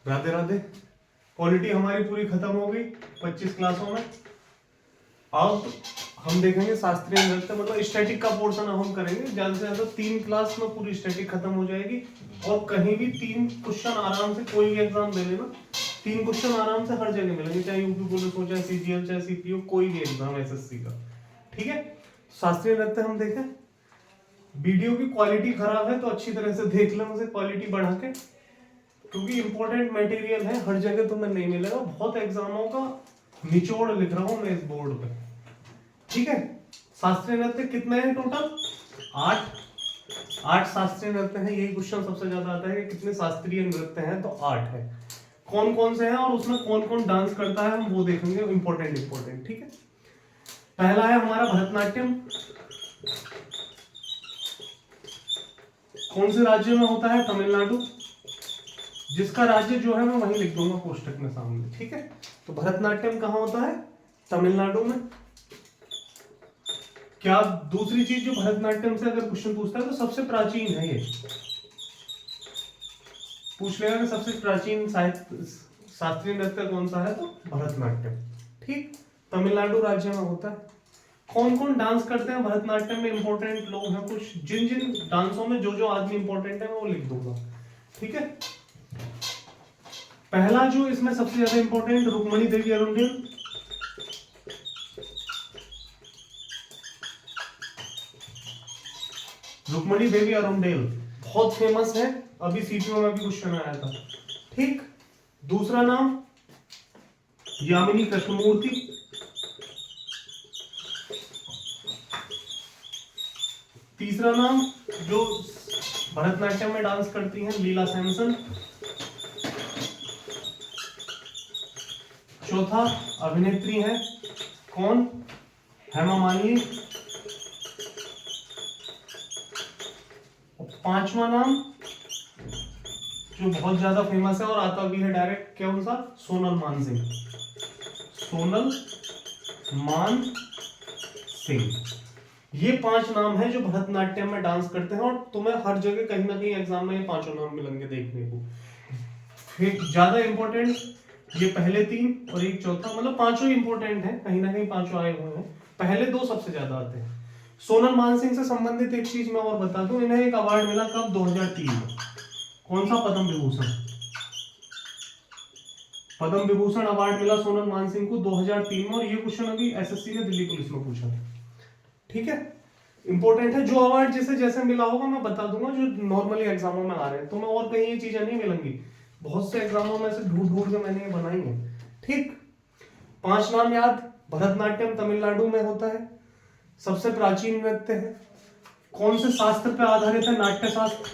Radhe Radhe. Quality हमारी पूरी खत्म हो गई 25 क्लासों में। अब हम देखेंगे शास्त्रीय नृत्य, मतलब स्टैटिक का पोर्शन हम करेंगे। ज्यादा से ज्यादा 3 क्लास में पूरी स्टैटिक खत्म हो जाएगी और कहीं भी 3 क्वेश्चन आराम से, कोई भी एग्जाम दे लेना 3 क्वेश्चन आराम से हर जगह मिलेंगे, चाहे यूपी पुलिस हो, चाहे सीजीएल, चाहे सीपीओ, कोई भी एग्जाम एसएससी का। ठीक है, शास्त्रीय नृत्य हम देखें। वीडियो की क्वालिटी खराब है तो अच्छी तरह से देख लें उसे क्वालिटी बढ़ा के, क्योंकि इंपॉर्टेंट मटेरियल है, हर जगह तुम्हें नहीं मिलेगा। बहुत एग्जामों का निचोड़ लिख रहा हूं मैं इस बोर्ड पे। ठीक है, शास्त्रीय नृत्य कितने हैं टोटल? 8 शास्त्रीय नृत्य हैं। यही क्वेश्चन सबसे ज्यादा आता है कि कितने शास्त्रीय नृत्य हैं, तो 8 है। कौन कौन से हैं और उसमें कौन कौन डांस करता है, हम वो देखेंगे। इंपॉर्टेंट। ठीक है, पहला है हमारा भरतनाट्यम। कौन से राज्य में होता है? तमिलनाडु। जिसका राज्य जो है मैं वहीं लिख दूंगा कोष्टक में सामने। ठीक है, तो भरतनाट्यम कहाँ होता है? तमिलनाडु में। क्या दूसरी चीज जो भरतनाट्यम से अगर क्वेश्चन पूछता है तो सबसे प्राचीन है ये, पूछ लेगा कि सबसे प्राचीन साहित्य शास्त्रीय नृत्य कौन सा है, तो भरतनाट्यम। ठीक, तमिलनाडु राज्य में होता है। कौन कौन डांस करते हैं भरतनाट्यम में? इंपॉर्टेंट लोग हैं कुछ, जिन जिन डांसों में जो जो आदमी इंपॉर्टेंट है मैं वो लिख दूंगा। ठीक है, पहला जो इसमें सबसे ज्यादा इंपॉर्टेंट, रुक्मणी देवी अरुंडेल। रुक्मणी देवी अरुंडेल बहुत फेमस है, अभी सीपीओ में भी क्वेश्चन आया था। ठीक, दूसरा नाम यामिनी कृष्णमूर्ति। तीसरा नाम जो भरतनाट्यम में डांस करती हैं, लीला सैमसन। चौथा अभिनेत्री है कौन? हेमा मालिनी। पांचवा नाम जो बहुत ज्यादा फेमस है और आता भी है डायरेक्ट, कौन सा? सोनल मानसिंह। सोनल मान सिंह। ये 5 नाम है जो भरतनाट्यम में डांस करते हैं और तुम्हें हर जगह कहीं ना कहीं एग्जाम में ये 5 नाम मिलेंगे देखने को। फिर ज्यादा इंपॉर्टेंट ये पहले 3 और एक चौथा, मतलब 5 इंपॉर्टेंट है, कहीं ना कहीं 5 आए हुए हैं। पहले 2 सबसे ज्यादा आते हैं। सोनल मानसिंह से संबंधित एक चीज मैं और बता दूं, इन्हें एक अवार्ड मिला कब? 2003 में। कौन सा? पद्म विभूषण। पद्म विभूषण अवार्ड मिला सोनल मानसिंह को 2003 में, और ये क्वेश्चन अभी एसएससी ने दिल्ली पुलिस में पूछा था। ठीक है, इंपॉर्टेंट है। जो अवार्ड जैसे जैसे मिला होगा मैं बता दूंगा, जो नॉर्मली एग्जामों में आ रहे हैं, तो मैं और कहीं ये चीजें नहीं मिलेंगी, बहुत से एग्जामों में से ढूंढ ढूंढ के मैंने ये बनाई है। ठीक, 5 नाम याद। भरतनाट्यम तमिलनाडु में होता है, सबसे प्राचीन नृत्य है। कौन से शास्त्र पे आधारित है? नाट्य शास्त्र।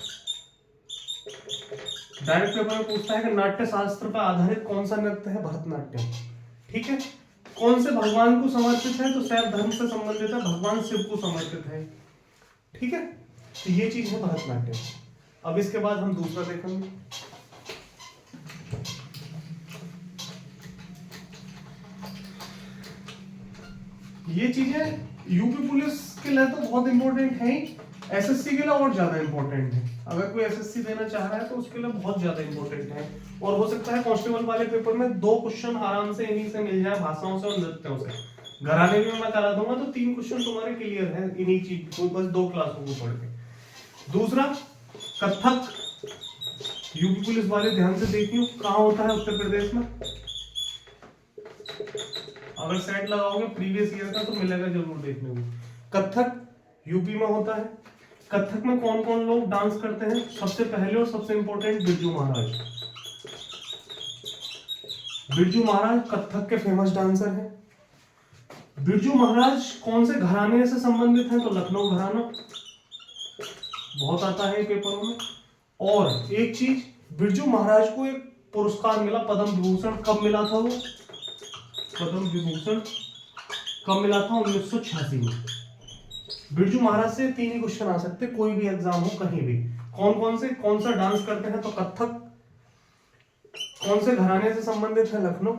डायरेक्ट पेपर में पूछता है कि नाट्य शास्त्र पर आधारित कौन सा नृत्य है? भरतनाट्यम। ठीक है, कौन से भगवान को समर्पित है? तो शैव धर्म से संबंधित है, भगवान शिव को समर्पित है। ठीक है, तो ये चीज है भरतनाट्यम। अब इसके बाद हम दूसरा देखेंगे। ये चीजें यूपी पुलिस के लिए तो बहुत इंपॉर्टेंट है ही, एसएससी के लिए और ज्यादा इंपॉर्टेंट है। अगर कोई एसएससी देना चाह रहा है तो उसके लिए बहुत ज्यादा इंपॉर्टेंट है, और हो सकता है कांस्टेबल वाले पेपर में 2 क्वेश्चन आराम से इन्हीं से मिल जाए, भाषाओं से और नृत्यों से। घराने में मैं करा दूंगा तो 3 क्वेश्चन तुम्हारे क्लियर है इन्हीं चीज को, बस 2 क्लासों को पढ़ के। दूसरा कथक, यूपी पुलिस वाले ध्यान से देखियो कहाँ होता है? उत्तर प्रदेश में। अगर सेट लगाओगे प्रीवियस ईयर का तो मिलेगा जरूर देखने को। कथक यूपी में होता है। कथक में कौन कौन लोग डांस करते हैं? सबसे पहले और सबसे इंपॉर्टेंट बिरजू महाराज। बिरजू महाराज कथक के फेमस डांसर हैं। बिरजू महाराज कौन से घराने से संबंधित हैं? तो लखनऊ घराना, बहुत आता है पेपरों में। और एक चीज, बिरजू महाराज को एक पुरस्कार मिला पद्म विभूषण। कब मिला था वो पद्म विभूषण? कब मिला था? 1986 में। बिरजू महाराज से 3 ही क्वेश्चन आ सकते, कोई भी एग्जाम हो कहीं भी। कौन कौन से, कौन सा डांस करते हैं? तो कथक। कौन से घराने से संबंधित है? लखनऊ।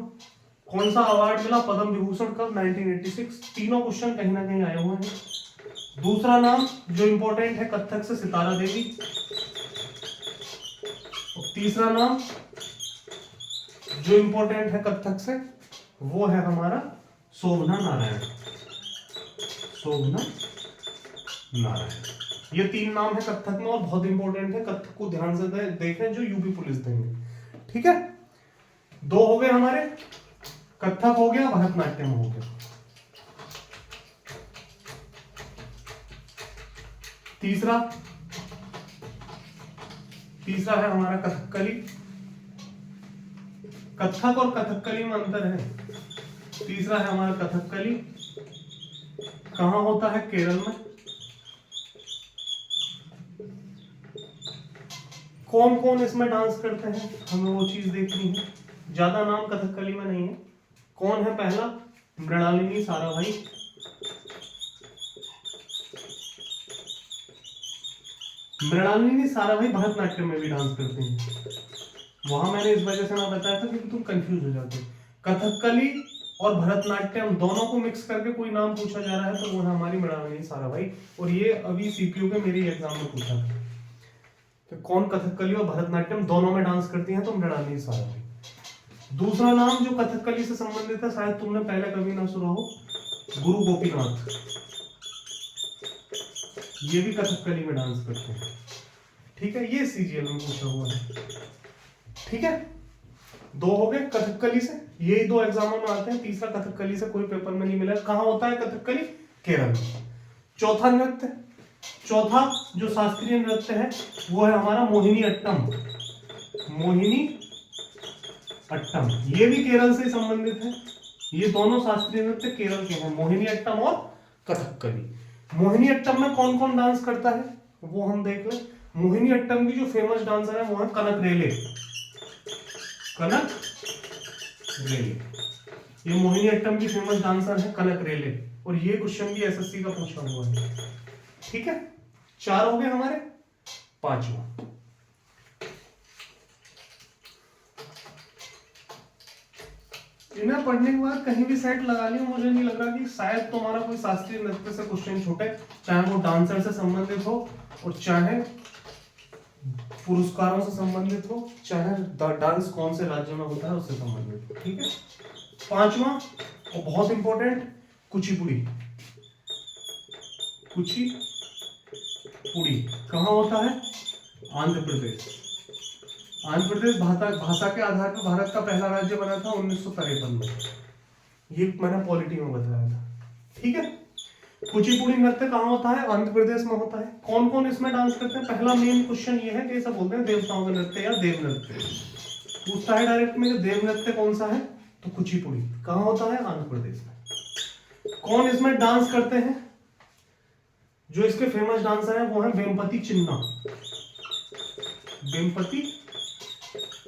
कौन सा अवार्ड मिला? पद्म विभूषण। कब? 1986। तीनों क्वेश्चन कहीं ना कहीं आए हुए हैं। दूसरा नाम जो इंपॉर्टेंट है कथक से, सितारा देवी। तीसरा नाम जो इंपॉर्टेंट है कथक से वो है हमारा शोभना नारायण। शोभना नारायण, ये 3 नाम है कथक में और बहुत इंपॉर्टेंट है, कथक को ध्यान से देखें जो यूपी पुलिस देंगे। ठीक है, 2 हो गए हमारे, कथक हो गया, भरतनाट्यम हो गया। तीसरा है हमारा कथकली। कथक और कथकली में अंतर है। तीसरा है हमारा कथकली, कहां होता है? केरल में। कौन कौन इसमें डांस करते हैं हमें वो चीज देखनी है, ज्यादा नाम कथकली में नहीं है। कौन है? पहला मृणालिनी साराभाई, मृणालिनी साराभाई भरतनाट्यम में भी डांस करते हैं। वहां मैंने इस वजह से ना बताया था क्योंकि तुम कंफ्यूज हो जाते। कथकली और भरतनाट्यम दोनों को मिक्स करके कोई नाम पूछा जा रहा है तो वो है हमारी मृणालिनी साराभाई, और ये अभी सीपीयू के मेरी एग्जाम में पूछा था तो कौन कथकली और भरतनाट्यम दोनों में डांस करती हैं, तो मृणालिनी साराभाई। दूसरा नाम जो कथकली से संबंधित है, शायद तुमने पहले कभी ना सुना हो, गुरु गोपीनाथ, ये भी कथकली में डांस करते हैं। ठीक है, ये सीजीएल में पूछा हुआ है। ठीक है, 2 हो गए कथकली से, यही 2 एग्जामों में आते हैं। तीसरा कथकली से कोई पेपर में नहीं मिला। कहां होता है कथकली? केरल में। चौथा नृत्य, चौथा जो शास्त्रीय नृत्य है वो है हमारा मोहिनी अट्टम। मोहिनी अट्टम, ये भी केरल से संबंधित है। ये दोनों शास्त्रीय नृत्य केरल के हैं, मोहिनी अट्टम और कथकली। मोहिनी अट्टम में कौन कौन डांस करता है वो हम देख लें। मोहिनी अट्टम की जो फेमस डांसर है वो है कनक रेले। कनक रेले, ये मोहिनी अट्टम की फेमस डांसर है कनक रेले, और ये क्वेश्चन भी एसएससी का पूछा हुआ है। ठीक है, 4 हो गए हमारे। 5वां, इन्हें पढ़ने के बाद कहीं भी सेट लगा लिया, मुझे नहीं लग रहा कि शायद तुम्हारा कोई शास्त्रीय नृत्य से क्वेश्चन छूटे, चाहे वो डांसर से संबंधित हो और चाहे पुरस्कारों से संबंधित हो, चाहे डांस कौन से राज्य में होता है उससे संबंधित हो। ठीक है, 5वां और बहुत इंपॉर्टेंट, कुचिपुड़ी। कुचिपुड़ी कहां होता है? आंध्र प्रदेश। आंध्र प्रदेश भाषा के आधार पर भारत का पहला राज्य बना था 1953 में, ये मैंने पॉलिटी में बताया था। ठीक है, कुचिपुड़ी नृत्य कहां होता है? आंध्र प्रदेश में होता है। कौन कौन इसमें डांस करते हैं? पहला मेन क्वेश्चन ये है कि ऐसा बोलते हैं देवताओं का नृत्य या देव नृत्य, पूछता है डायरेक्ट में कि देव नृत्य कौन सा है, तो कुचिपुड़ी कहां होता है? आंध्र प्रदेश में। कौन इसमें डांस करते हैं? जो इसके फेमस डांसर है वो है वेम्पति चिन्ना। वेम्पति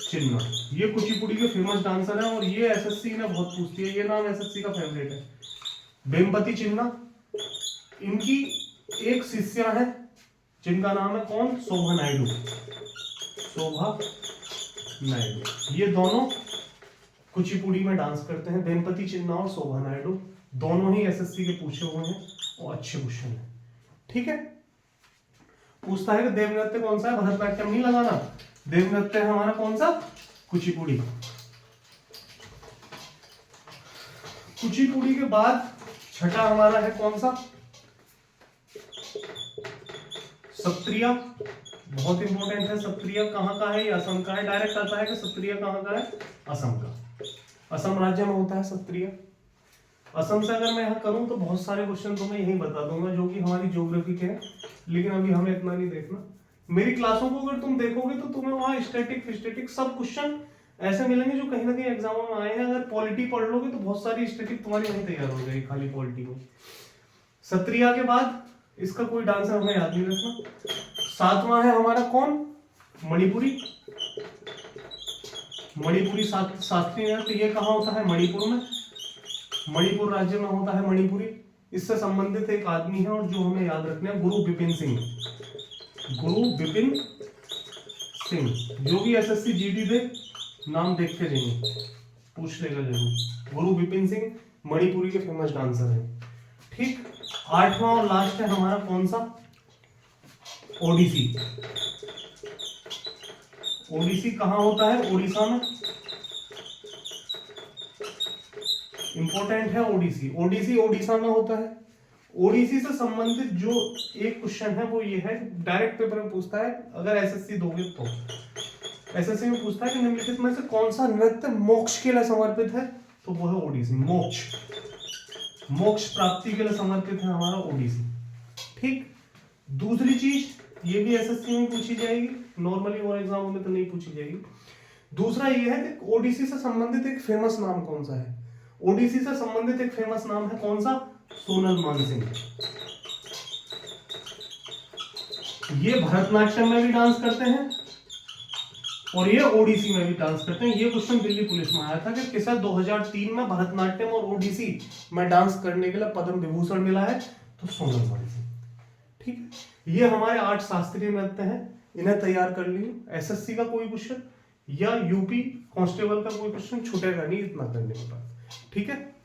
चिन्ना, ये कुचिपुड़ी के फेमस डांसर है और ये एसएससी ने बहुत पूछती है, ये नाम एसएससी का फेवरेट है, वेम्पति चिन्ना। इनकी एक शिष्या है जिनका नाम है कौन? शोभा नायडू। शोभा नायडू, ये दोनों कुचिपुड़ी में डांस करते हैं, वेम्पति चिन्ना और शोभा नायडू, दोनों ही एसएससी के पूछे हुए हैं और अच्छे क्वेश्चन है। ठीक है, पूछता है कि देव नृत्य कौन सा है? भरतनाट्यम नहीं लगाना, देव नृत्य है हमारा कौन सा? कुचिपुड़ी। कुचिपुड़ी के बाद छठा हमारा है कौन सा? सत्रिया, बहुत इंपॉर्टेंट है। सत्रिया कहाँ का है? ये असम का है। डायरेक्ट आता है कि सत्रिया कहाँ का है? असम का। असम राज्य में होता है सत्रिया। असम से अगर मैं यहाँ करूँ तो बहुत सारे क्वेश्चन तो मैं यही बता दूंगा जो कि हमारी ज्योग्राफी के हैं, लेकिन अभी हमें इतना नहीं देखना। मेरी क्लासों को अगर तुम देखोगे तो तुम्हें वहाँ स्टैटिक सब क्वेश्चन ऐसे मिलेंगे जो कहीं ना कहीं एग्जामों में आए हैं। अगर पॉलिटी पढ़ लोगे तो बहुत सारी स्टैटिक तुम्हारी वहीं तैयार हो जाएगी खाली पॉलिटी में। सत्रिया के बाद इसका कोई डांसर हमें याद नहीं रखना। 7वां है हमारा कौन? मणिपुरी। मणिपुरी शास्त्रीय नृत्य, ये कहाँ होता है? मणिपुर में। मणिपुर राज्य में होता है मणिपुरी। इससे संबंधित एक आदमी है और जो हमें याद रखना है, गुरु बिपिन सिंह। गुरु बिपिन सिंह, जो भी एसएससी जीडी दे नाम देख के जाइए, पूछ लेगा जरूर। गुरु बिपिन सिंह मणिपुरी के फेमस डांसर है। ठीक, 8वां और लास्ट है हमारा कौन सा? ओडिसी। ओडिसी कहां होता है? उड़ीसा में। इंपॉर्टेंट है ओडिसी। ओडिसी ओडिशा में होता है। ओडिसी से संबंधित जो एक क्वेश्चन है वो ये है, डायरेक्ट पेपर में पूछता है, अगर एसएससी दोगे तो एसएससी में पूछता है कि निम्नलिखित में से कौन सा नृत्य मोक्ष के लिए समर्पित है, तो वो है ओडिसी। मोक्ष, मोक्ष प्राप्ति के लिए समर्पित है हमारा ओडिसी। ठीक। दूसरी चीज ये भी एसएससी में पूछी जाएगी, नॉर्मली और एग्जामों में तो नहीं पूछी जाएगी। दूसरा ये है कि ओडिसी से संबंधित एक फेमस नाम कौन सा है। ओडिसी से संबंधित एक फेमस नाम है कौन सा, सोनल मानसिंह। ये भरतनाट्यम में भी डांस करते हैं और ये ओडिसी में भी डांस करते हैं। ये क्वेश्चन दिल्ली पुलिस में आया था कि किसे 2003 में भरतनाट्यम और ओडिसी में डांस करने के लिए पद्म विभूषण मिला है, तो सोनल मानसिंह। ठीक है, ये हमारे 8 शास्त्रीय नृत्य हैं, इन्हें तैयार कर लियो। एसएससी का कोई क्वेश्चन या यूपी कांस्टेबल का कोई क्वेश्चन छूटेगा नहीं इतना करने के बाद। ठीक है।